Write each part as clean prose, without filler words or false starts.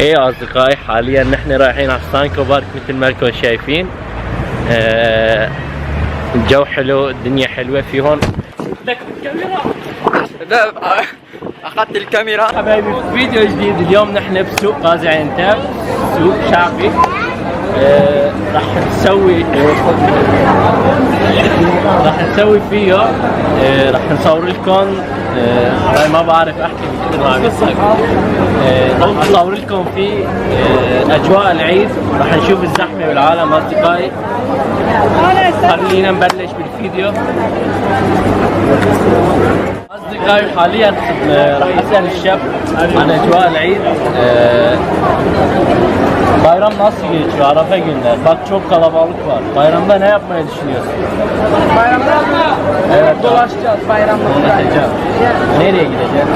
ايه يا اصدقائي، حاليا نحن رايحين على سانكو بارك مثل ما انكم شايفين. الجو حلو، الدنيا حلوه في هون. لك الكاميرا. لا اخذت الكاميرا حبايبي، في فيديو جديد. اليوم نحن بسوق غازي عنتاب، سوق شعبي. راح نسوي فيه، راح نصور لكم. ما بعرف احكي مثل ما عم يصير. راح نصور لكم في اجواء العيد. راح نشوف الزحمه بالعالم اصدقائي. خلينا نبلش بالفيديو. اصدقائي حاليا راح اسال الشاب عن اجواء العيد. Bayram nasıl geçiyor? Arafa günler. Bak çok kalabalık var. Bayramda ne yapmayı düşünüyorsun? bayramda evet dolaşacağız bayramda. Dolaşacağız. Nereye gideceğiz?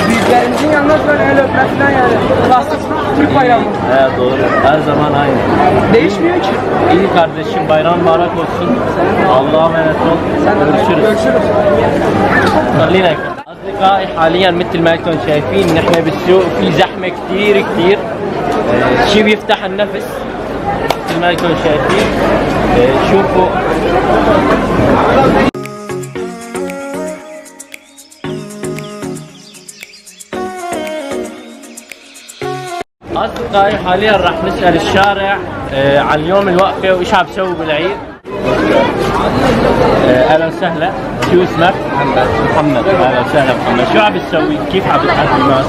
Büyüklerimizin yanına şöyle el öpmesinden yani. Klasik Türk bayramı. He doğru. Her zaman aynı. Değişmiyor ki. İyi kardeşim, bayram mübarek olsun. Allah'a emanet ol. Görüşürüz. خلينا أصدقائي حاليا مثل ما انتم شايفين نحن بالسوق، في زحمة كتير شي بيفتح النفس مثل ما انتم شايفين. شوفوا أصدقائي حاليا راح نسأل الشارع عن اليوم الوقفة وإيش عم تسوي بالعيد. أهلا وسهلا، شو اسمك؟ محمد. أهلا وسهلا محمد، شو عم تسوي؟ كيف عم تحدي الناس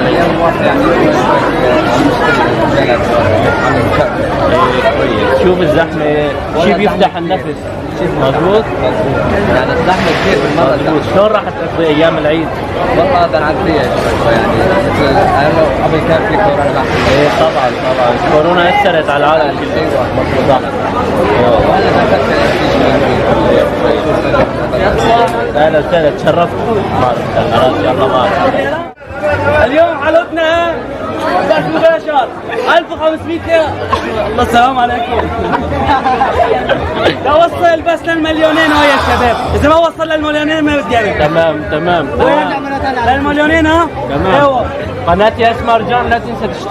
أيام الوقفة؟ يعني كويس. شوف الزحمة، شي بيفتح النفس. مضبوط؟ يعني الزحمة كثير بالمرة. مضبوط. شلون راح تقضي أيام العيد؟ والله بالعافية يعني مثل قبل كان في كورونا. ايه طبعا كورونا اثرت على العالم كله. مفروض. اهلا وسهلا، تشرفت. خلاص يلا معك. اليوم حلقتنا بث مباشر 1500 ليرة. الله السلام عليكم. لو وصل بس للمليونين هو يا شباب، إذا ما وصل للمليونين ما بدي أنا. تمام للمليونين ها؟ تمام. قناتي اسمها رجان، لا تنسى تشترك.